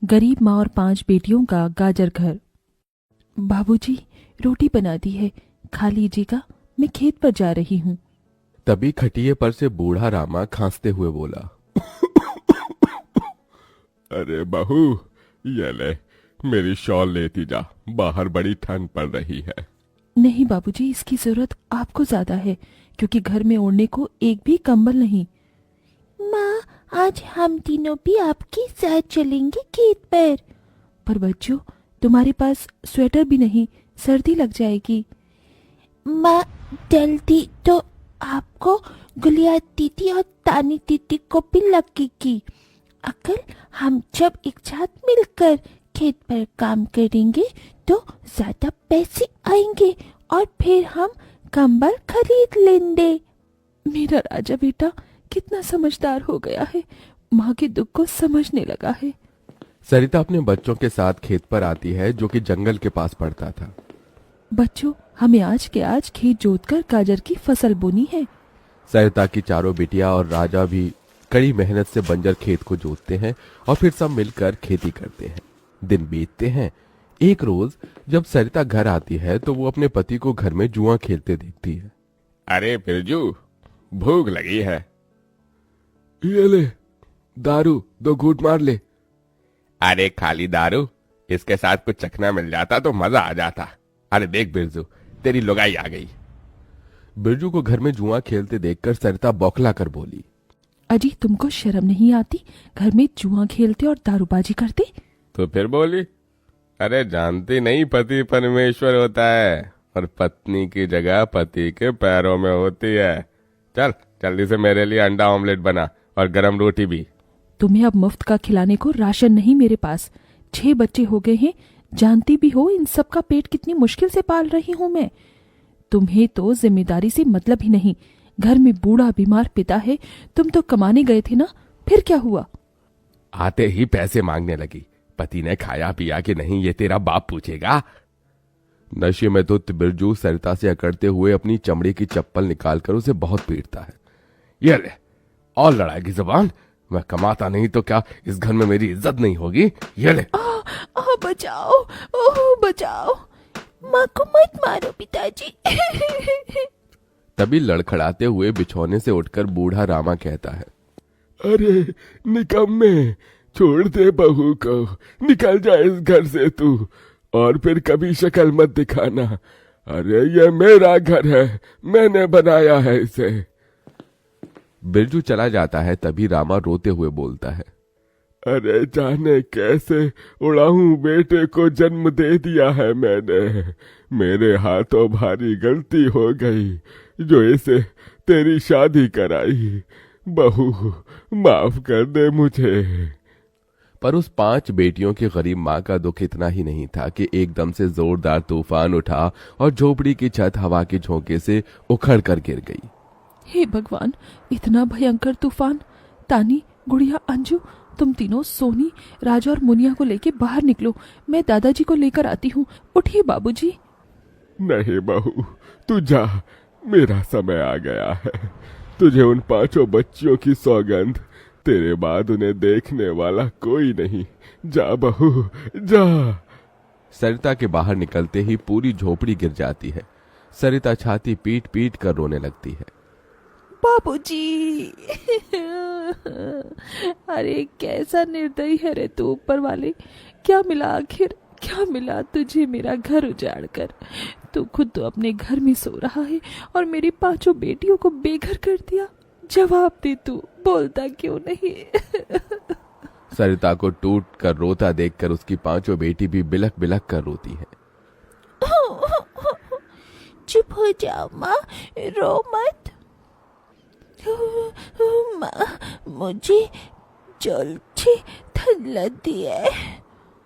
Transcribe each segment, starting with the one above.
गरीब माँ और 5 बेटियों का गाजर घर। बाबूजी, रोटी बना दी है, खा लीजिएगा, मैं खेत पर जा रही हूँ। तभी खटिये पर से बूढ़ा रामा खांसते हुए बोला, अरे बहू, ये ले, मेरी शॉल लेती जा, बाहर बड़ी ठंड पड़ रही है। नहीं बाबूजी, इसकी जरूरत आपको ज्यादा है, क्योंकि घर में ओढ़ने को एक भी कंबल नहीं। माँ, आज हम तीनों भी आपके साथ चलेंगे खेत पर बच्चों, तुम्हारे पास स्वेटर भी नहीं, सर्दी लग जाएगी। माँ, जल्दी तो आपको गुलिया दीदी और तानी दीदी को भी लगेगी। अगर हम जब एक साथ मिलकर खेत पर काम करेंगे तो ज्यादा पैसे आएंगे और फिर हम कंबल खरीद लेंगे। मेरा राजा बेटा कितना समझदार हो गया है, माँ के दुख को समझने लगा है। सरिता अपने बच्चों के साथ खेत पर आती है, जो कि जंगल के पास पड़ता था। बच्चों, हमें आज के आज खेत जोतकर गाजर की फसल बोनी है। सरिता की चारों बिटिया और राजा भी कड़ी मेहनत से बंजर खेत को जोतते हैं और फिर सब मिलकर खेती करते हैं। दिन बीतते हैं। एक रोज जब सरिता घर आती है तो वो अपने पति को घर में जुआ खेलते देखती है। अरे बिरजू, भूख लगी है। ये ले, दारू 2 घूंट मार ले। अरे खाली दारू, इसके साथ कुछ चखना मिल जाता तो मजा आ जाता। अरे देख बिरजू, तेरी लुगाई आ गई। बिरजू को घर में जुआ खेलते देखकर सरिता बौखला कर बोली, अजी, तुमको शर्म नहीं आती? घर में जुआ खेलते और दारूबाजी करते। तो फिर बोली, अरे जानती नहीं, पति परमेश्वर होता है और पत्नी की जगह पति के पैरों में होती है। चल जल्दी से मेरे लिए अंडा ऑमलेट बना और गरम रोटी भी। तुम्हें अब मुफ्त का खिलाने को राशन नहीं मेरे पास। 6 बच्चे हो गए हैं, जानती भी हो इन सब का पेट कितनी मुश्किल से पाल रही हूँ मैं। तुम्हें तो जिम्मेदारी से मतलब ही नहीं। घर में बूढ़ा बीमार पिता है, तुम तो कमाने गए थे ना, फिर क्या हुआ? आते ही पैसे मांगने लगी। पति ने खाया पिया कि नहीं ये तेरा बाप पूछेगा। नशे में धुत बिरजू सरिता से अकड़ते हुए अपनी चमड़े की चप्पल निकालकर उसे बहुत पीटता है। ये ले, और लड़ाएगी जुबान? मैं कमाता नहीं तो क्या इस घर में मेरी इज्जत नहीं होगी? ये ले। बचाओ, ओह बचाओ, माँ को मत मारो पिताजी। तभी लड़खड़ाते हुए बिछौने से उठकर बूढ़ा रामा कहता है, अरे निकम्मे, छोड़ दे बहू को, निकल जा इस घर से तू, और फिर कभी शक्ल मत दिखाना। अरे ये मेरा घर है, मैंने बनाया है इसे। बिरजू चला जाता है। तभी रामा रोते हुए बोलता है, अरे जाने कैसे उड़ाऊं बेटे को जन्म दे दिया है मैंने। मेरे हाथों भारी गलती हो गई जो इसे तेरी शादी कराई। बहू माफ कर दे मुझे। पर उस 5 बेटियों की गरीब माँ का दुख इतना ही नहीं था कि एकदम से जोरदार तूफान उठा और झोपड़ी की छत हवा के झोंके से उखड़ कर गिर गई। हे भगवान, इतना भयंकर तूफान! तानी, गुड़िया, अंजू, तुम तीनों सोनी, राजा और मुनिया को लेके बाहर निकलो, मैं दादाजी को लेकर आती हूँ। उठिए बाबूजी। नहीं बहू, तू जा, मेरा समय आ गया है। तुझे उन 5 बच्चियों की सौगंध, तेरे बाद उन्हें देखने वाला कोई नहीं। जा बहू, जा। सरिता के बाहर निकलते ही पूरी झोपड़ी गिर जाती है। सरिता छाती पीट पीट कर रोने लगती है। बाबूजी। अरे कैसा निर्दयी है रे तू ऊपर वाले! क्या मिला आखिर, क्या मिला तुझे मेरा घर उजाड़ कर? तू खुद तो अपने घर में सो रहा है और मेरी 5 बेटियों को बेघर कर दिया। जवाब दे, तू बोलता क्यों नहीं? सरिता को टूट कर रोता देखकर उसकी 5 बेटी भी बिलख बिलख कर रोती है। चुप हो जाओ माँ, रो मत। माँ, मुझे जल्दी ठंड लगती है।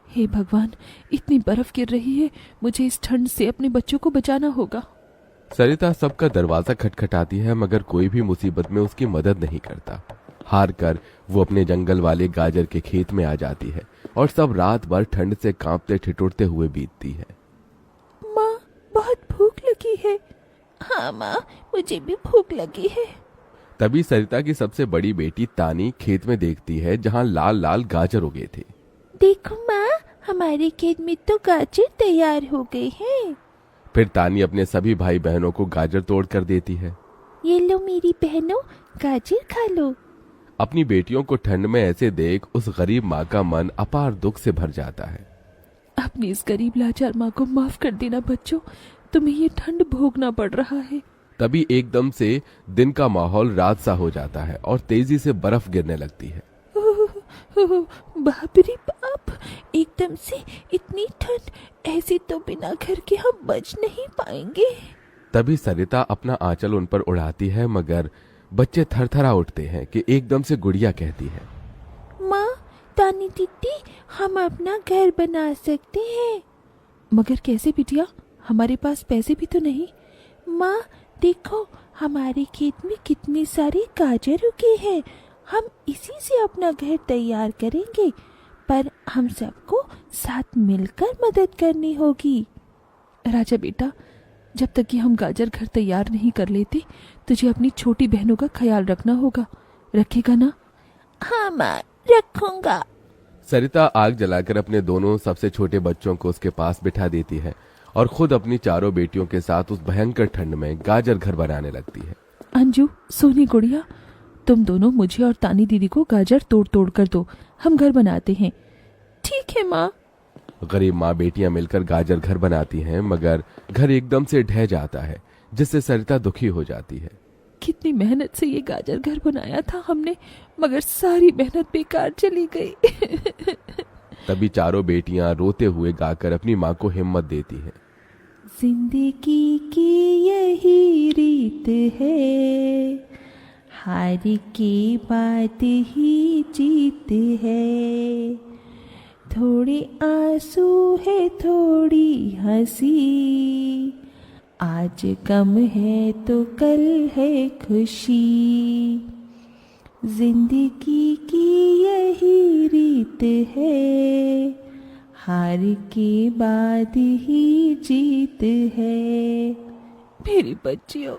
हे भगवान, इतनी बर्फ गिर रही है, मुझे इस ठंड से अपने बच्चों को बचाना होगा। सरिता सबका दरवाजा खटखटाती है, मगर कोई भी मुसीबत में उसकी मदद नहीं करता। हार कर वो अपने जंगल वाले गाजर के खेत में आ जाती है और सब रात भर ठंड से कांपते ठिठुरते हुए बीतती है। माँ, बहुत भूख लगी है। हाँ माँ, मुझे भी भूख लगी है। तभी सरिता की सबसे बड़ी बेटी तानी खेत में देखती है जहां लाल लाल गाजर उगे थे। देखो माँ, हमारे खेत में तो गाजर तैयार हो गए हैं। फिर तानी अपने सभी भाई बहनों को गाजर तोड़ कर देती है। ये लो मेरी बहनों, गाजर खा लो। अपनी बेटियों को ठंड में ऐसे देख उस गरीब माँ का मन अपार दुख से भर जाता है। अपनी इस गरीब लाचार माँ को माफ कर देना बच्चों, तुम्हें ये ठंड भोगना पड़ रहा है। तभी एकदम से दिन का माहौल रात सा हो जाता है और तेजी से बर्फ गिरने लगती है। बाप रे बाप, एकदम से इतनी ठंड, ऐसे तो बिना घर के हम बच नहीं पाएंगे। तभी सरिता अपना आंचल उन पर उड़ाती है, मगर बच्चे थरथरा उठते हैं कि एकदम से गुड़िया कहती है, माँ, तानी दीदी, हम अपना घर बना सकते हैं। मगर कैसे बिटिया, हमारे पास पैसे भी तो नहीं। माँ देखो, हमारे खेत में कितने सारे गाजर उगे हैं, हम इसी से अपना घर तैयार करेंगे, पर हम सबको साथ मिलकर मदद करनी होगी। राजा बेटा, जब तक कि हम गाजर घर तैयार नहीं कर लेते, तुझे अपनी छोटी बहनों का ख्याल रखना होगा, रखेगा ना? हाँ माँ, रखूंगा। सरिता आग जलाकर अपने दोनों सबसे छोटे बच्चों को उसके पास बिठा देती है और खुद अपनी चारों बेटियों के साथ उस भयंकर ठंड में गाजर घर बनाने लगती है। अंजू, सोनी, गुड़िया, तुम दोनों मुझे और तानी दीदी को गाजर तोड़ तोड़ कर दो, हम घर बनाते हैं। ठीक है माँ। गरीब माँ बेटियां मिलकर गाजर घर बनाती हैं, मगर घर एकदम से ढह जाता है, जिससे सरिता दुखी हो जाती है। कितनी मेहनत से ये गाजर घर बनाया था हमने, मगर सारी मेहनत बेकार चली गई। तभी चारों बेटियां रोते हुए गाकर अपनी माँ को हिम्मत देती हैं। जिंदगी की यही रीत है, हार के बाद ही जीत है, थोड़े आंसू है थोड़ी हंसी, आज गम है तो कल है खुशी, जिंदगी की यही रीत है, हार के बाद ही जीत है। मेरी बच्चियों।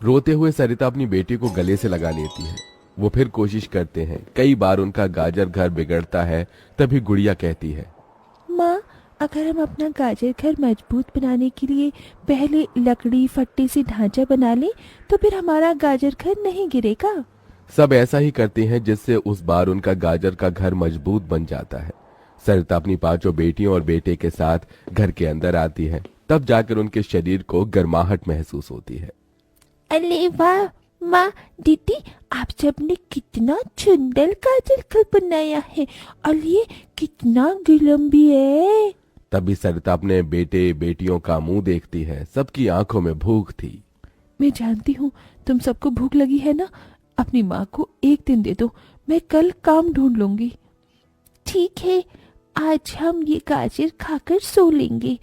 रोते हुए सरिता अपनी बेटी को गले से लगा लेती है। वो फिर कोशिश करते हैं, कई बार उनका गाजर घर बिगड़ता है। तभी गुड़िया कहती है, माँ, अगर हम अपना गाजर घर मजबूत बनाने के लिए पहले लकड़ी फट्टे से ढांचा बना लें, तो फिर हमारा गाजर घर नहीं गिरेगा। सब ऐसा ही करते हैं, जिससे उस बार उनका गाजर का घर मजबूत बन जाता है। सरिता अपनी पांचों बेटियों और बेटे के साथ घर के अंदर आती है, तब जाकर उनके शरीर को गर्माहट महसूस होती है। अरे वाह माँ, दीदी, आप सबने कितना सुंदर गाजर घर बनाया है, और ये कितना गिलम भी है। तभी सरिता अपने बेटे बेटियों का मुंह देखती है, सबकी आंखों में भूख थी। मैं जानती हूँ तुम सबको भूख लगी है ना, अपनी माँ को एक दिन दे दो, मैं कल काम ढूंढ लूंगी। ठीक है, आज हम ये गाजर खाकर सो लेंगे।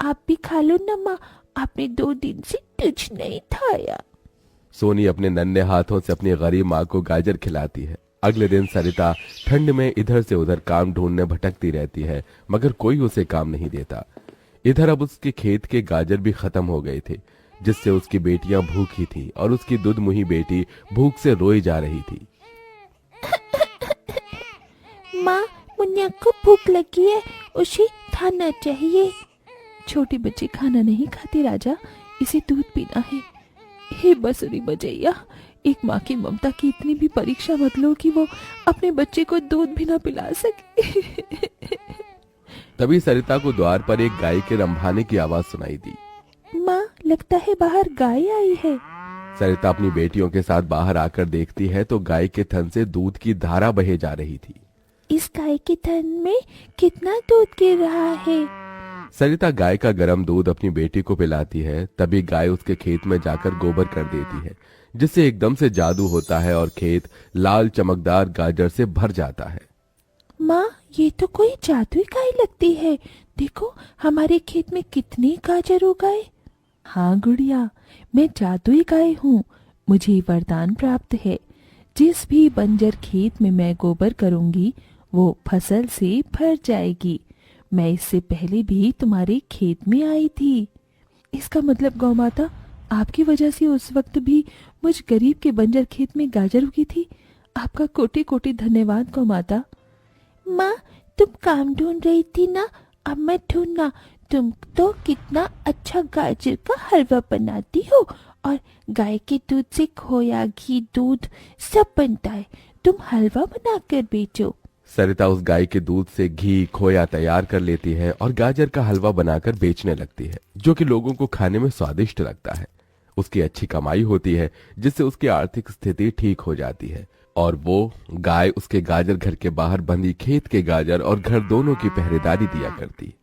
आप भी खा लो ना माँ, आपने 2 दिन से कुछ नहीं खाया। सोनी अपने नन्हे हाथों से अपनी गरीब माँ को गाजर खिलाती है। अगले दिन सरिता ठंड में इधर से उधर काम ढूंढने भटकती रहती है, मगर कोई उसे काम नहीं देता। इधर अब उसके खेत के गाजर भी खत्म हो गए थे, जिससे उसकी बेटियां भूखी थी और उसकी दुधमुही बेटी भूख से रोई जा रही थी। माँ, मुन्ना को भूख लगी है, उसे खाना चाहिए। छोटे बच्चे खाना नहीं खाते राजा, इसे दूध पीना है। हे बसुरी बजैया, एक माँ की ममता की इतनी भी परीक्षा मत लो कि वो अपने बच्चे को दूध भी ना पिला सके। तभी सरिता को द्वार पर एक गाय के रंभाने की आवाज सुनाई दी। माँ, लगता है बाहर गाय आई है। सरिता अपनी बेटियों के साथ बाहर आकर देखती है तो गाय के थन से दूध की धारा बहे जा रही थी। इस गाय के थन में कितना दूध गिर रहा है। सरिता गाय का गर्म दूध अपनी बेटी को पिलाती है। तभी गाय उसके खेत में जाकर गोबर कर देती है, जिससे एकदम से जादू होता है और खेत लाल चमकदार गाजर से भर जाता है। माँ, ये तो कोई जादुई गाय लगती है। देखो, हमारे खेत में कितने गाजर उगाए। हाँ गुड़िया, मैं जादुई गाय हूँ। मुझे वरदान प्राप्त है, जिस भी बंजर खेत में मैं गोबर करूंगी वो फसल से भर जाएगी। मैं इससे पहले भी तुम्हारे खेत में आई थी। इसका मतलब गौ माता, आपकी वजह से उस वक्त भी मुझ गरीब के बंजर खेत में गाजर उगी थी। आपका कोटि कोटि धन्यवाद गौ माता। माँ, तुम काम ढूंढ रही थी ना, अब मैं ढूंढना। तुम तो कितना अच्छा गाजर का हलवा बनाती हो, और गाय के दूध से खोया, घी, दूध सब बनता है। तुम हलवा बनाकर बेचो। सरिता उस गाय के दूध से घी खोया तैयार कर लेती है और गाजर का हलवा बनाकर बेचने लगती है, जो कि लोगों को खाने में स्वादिष्ट लगता है। उसकी अच्छी कमाई होती है, जिससे उसकी आर्थिक स्थिति ठीक हो जाती है और वो गाय उसके गाजर घर के बाहर बंधी खेत के गाजर और घर दोनों की पहरेदारी दिया करती।